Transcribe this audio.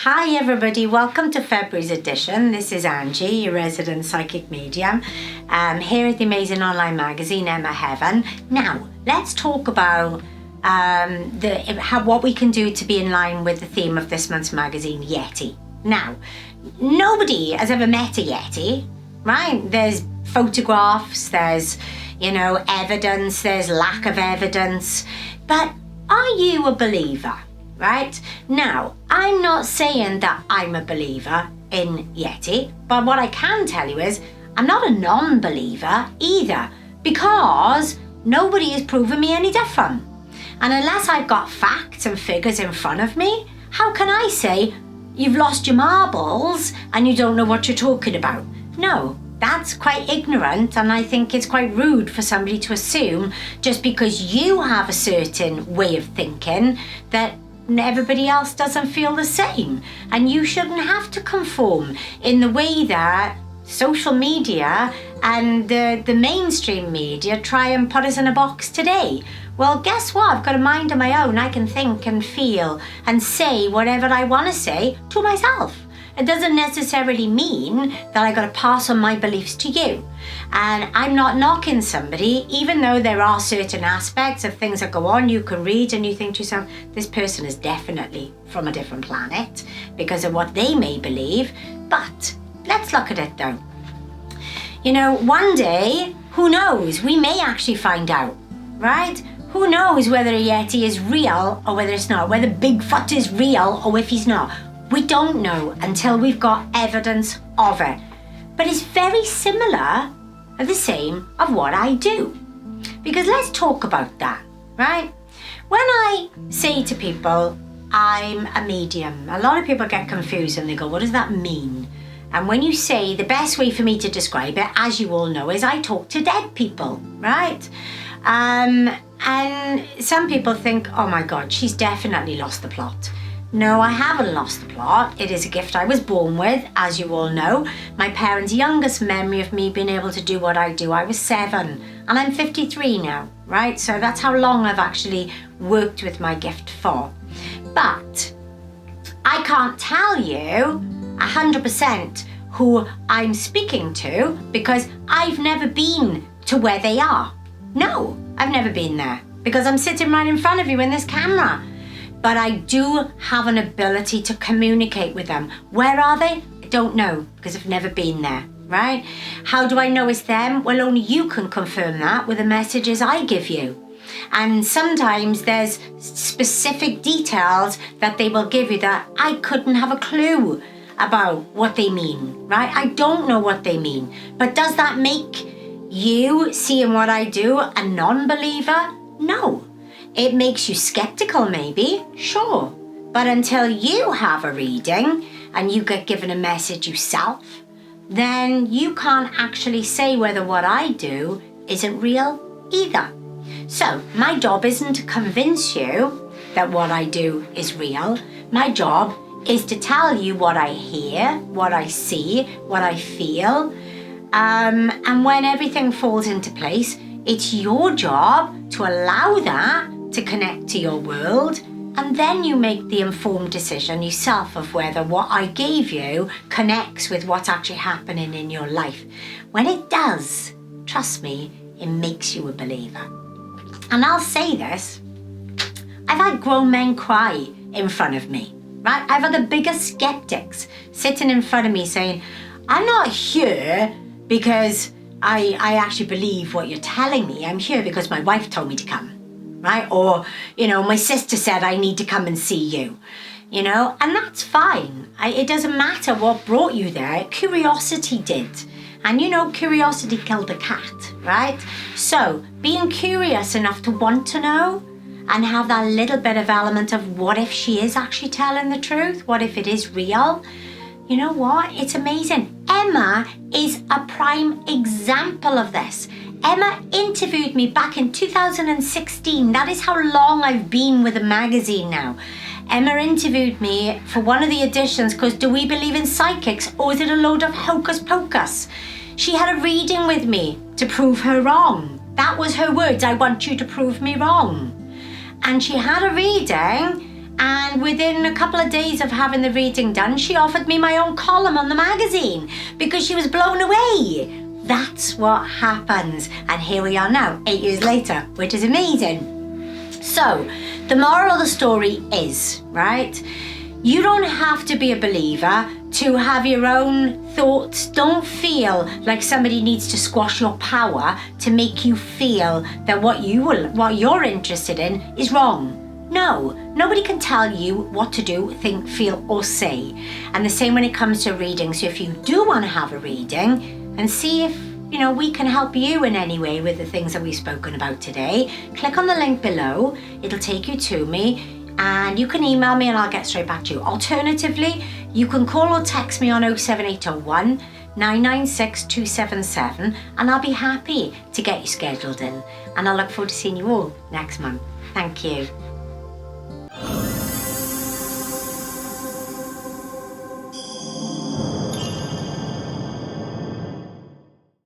Hi everybody, welcome to February's edition. This is Angie, your resident psychic medium, here at the amazing online magazine Emma Heaven. Now, let's talk about what we can do to be in line with the theme of this month's magazine, Yeti. Now, nobody has ever met a Yeti, right? There's photographs, there's, evidence, there's lack of evidence, but are you a believer? Right? Now, I'm not saying that I'm a believer in Yeti, but what I can tell you is I'm not a non-believer either, because nobody has proven me any different. And unless I've got facts and figures in front of me, how can I say you've lost your marbles and you don't know what you're talking about? No, that's quite ignorant, and I think it's quite rude for somebody to assume just because you have a certain way of thinking that everybody else doesn't feel the same. And you shouldn't have to conform in the way that social media and the mainstream media try and put us in a box today. Well, guess what? I've got a mind of my own. I can think and feel and say whatever I want to say to myself. It doesn't necessarily mean that I got to pass on my beliefs to you. And I'm not knocking somebody, even though there are certain aspects of things that go on, you can read and you think to yourself, this person is definitely from a different planet because of what they may believe. But let's look at it though. One day, who knows? We may actually find out, right? Who knows whether a Yeti is real or whether it's not, whether Bigfoot is real or if he's not. We don't know until we've got evidence of it. But it's very similar or the same of what I do. Because let's talk about that, right? When I say to people, I'm a medium, a lot of people get confused and they go, what does that mean? And when you say, the best way for me to describe it, as you all know, is I talk to dead people, right? And some people think, oh my God, she's definitely lost the plot. No, I haven't lost the plot. It is a gift I was born with, as you all know. My parents' youngest memory of me being able to do what I do, I was 7, and I'm 53 now, right? So that's how long I've actually worked with my gift for. But I can't tell you 100% who I'm speaking to because I've never been to where they are. No, I've never been there because I'm sitting right in front of you in this camera. But I do have an ability to communicate with them. Where are they? I don't know because I've never been there, right? How do I know it's them? Well, only you can confirm that with the messages I give you. And sometimes there's specific details that they will give you that I couldn't have a clue about what they mean, right? I don't know what they mean. But does that make you, seeing what I do, a non-believer? No. It makes you skeptical maybe, sure. But until you have a reading and you get given a message yourself, then you can't actually say whether what I do isn't real either. So my job isn't to convince you that what I do is real. My job is to tell you what I hear, what I see, what I feel. And when everything falls into place, it's your job to allow that to connect to your world, and then you make the informed decision yourself of whether what I gave you connects with what's actually happening in your life. When it does, trust me, it makes you a believer. And I'll say this, I've had grown men cry in front of me, right? I've had the biggest skeptics sitting in front of me saying, I'm not here because I actually believe what you're telling me. I'm here because my wife told me to come. Right? Or, my sister said I need to come and see you, and that's fine. It doesn't matter what brought you there. Curiosity did. And curiosity killed the cat, right? So being curious enough to want to know and have that little bit of element of what if she is actually telling the truth? What if it is real? You know what? It's amazing. Emma is a prime example of this. Emma interviewed me back in 2016. That is how long I've been with the magazine now. Emma interviewed me for one of the editions because do we believe in psychics or is it a load of hocus pocus? She had a reading with me to prove her wrong. That was her words. I want you to prove me wrong. And she had a reading And within a couple of days of having the reading done, she offered me my own column on the magazine because she was blown away. That's what happens. And here we are now, 8 years later, which is amazing. So, the moral of the story is, right? You don't have to be a believer to have your own thoughts. Don't feel like somebody needs to squash your power to make you feel that what you're interested in is wrong. No, nobody can tell you what to do, think, feel, or say. And the same when it comes to reading. So if you do want to have a reading and see if we can help you in any way with the things that we've spoken about today, click on the link below. It'll take you to me. And you can email me and I'll get straight back to you. Alternatively, you can call or text me on 07801 996 277 and I'll be happy to get you scheduled in. And I look forward to seeing you all next month. Thank you.